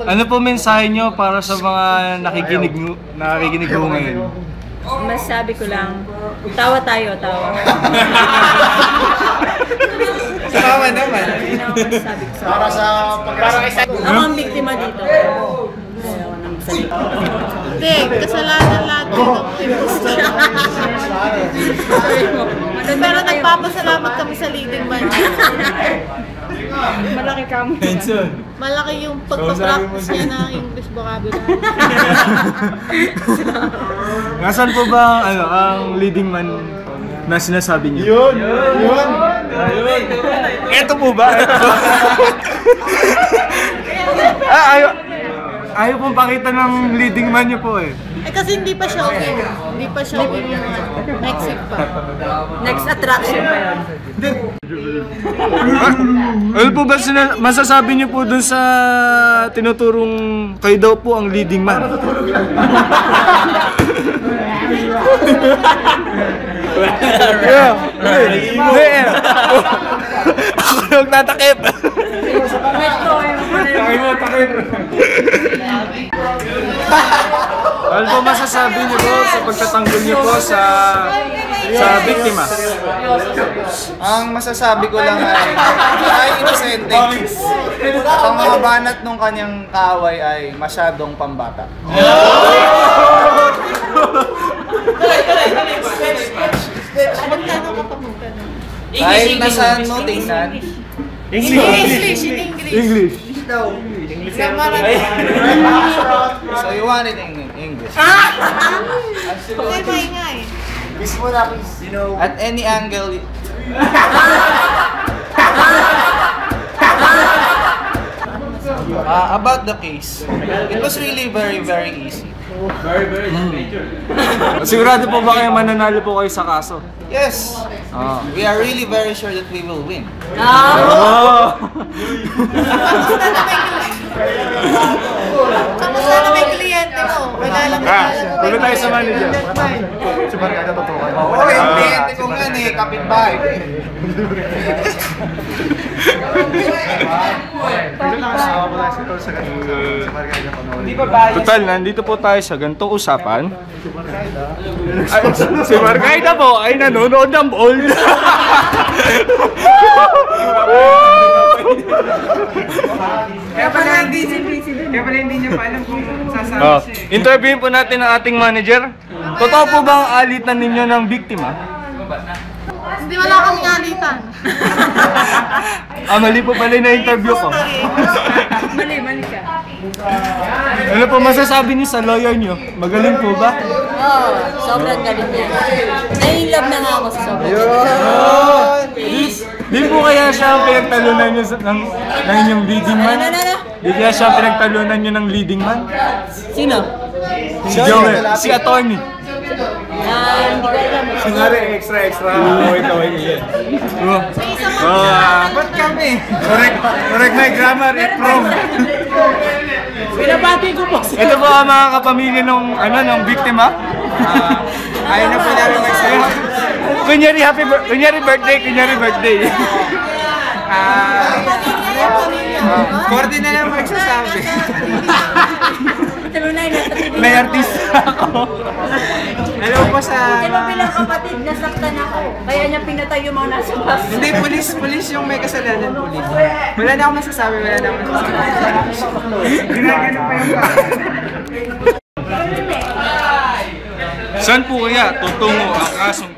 Ano po mensahe nyo para sa mga nakikinig mo ngayon? Masasabi ko lang, tawa tayo, tawa. Tawa naman. Yun ang masasabi ko sa Para sa ako ang biktima dito. Ayaw nang salita. Hindi, kasalanan lahat dito. Pero nagpapasalamat kami sa leading man. Malaki kamo. Malaki yung pagpapractice niya ng English vocabulary. Nasaan po ba ang leading man na sinasabi niyo? Yun! Ito po ba? Ayaw pong pakita ng leading man niyo po eh. Eh kasi hindi pa showing. Hindi pa showing yung next week pa. Next attraction pa yun. Ano po ba masasabi niyo po dun sa tinuturong kayo daw po ang leading man? Ako nagtatakip. Ano po masasabi niyo po sa pagtatanggol niyo po sa biktima? Ang masasabi ko lang ay inosente. At ang mga banat ng kanyang kaaway ay masyadong pambata. Kahit nasaan mo tingnan. English. English. So you want it in English. Okay, maingay. At any angle. About the case, it was really very easy. Sigurado po ba kayo mananalo po kayo sa kaso? Yes, we are really very sure that we will win. Kamusta na may kliyente mo? Wala lang Tuloy tayo sa manager. Si Margada tutukan. Oo, hindi ko nga eh, kapitbahay. Total, nandito po tayo sa ganitong usapan. Ay, si Margada po ay nanonood ng ball. Kaya pala hindi niya pa alam kung sasabi siya. Interviewin po natin ang ating manager. Totoo po ba ang alitan ninyo ng biktima? Hindi wala kami alitan. Mali po pala na interview ko. Mali ka. Ano po masasabi niyo sa lawyer niyo? Magaling po ba? Oo, sobrang galing niya. Nai-love na nga ako sa sobrang Di po kaya siya ang pinagtalunan niyo ng inyong leading man? Di kaya siya ang pinagtalunan niyo ng leading man? Sino? Si Joel, si attorney. Hindi ko alam. Sinari, extra. Ikaw yan. Ba't kami? Correct my grammar, wrong. Pinabati ko po. Ito po ang mga kapamilya ng biktima. Ayaw na po namin magsayo. Kunyari birthday. Korte na lang magsasabi. May artista ako. Hello po sa... Ito bilang kapatid, nasaktan ako. Kaya niya pinatay yung mga nasa bus. Hindi, pulis yung may kasalanan, pulis. Wala na akong masasabi. Ginagano pa yung Saan po kaya tutungo ang kasong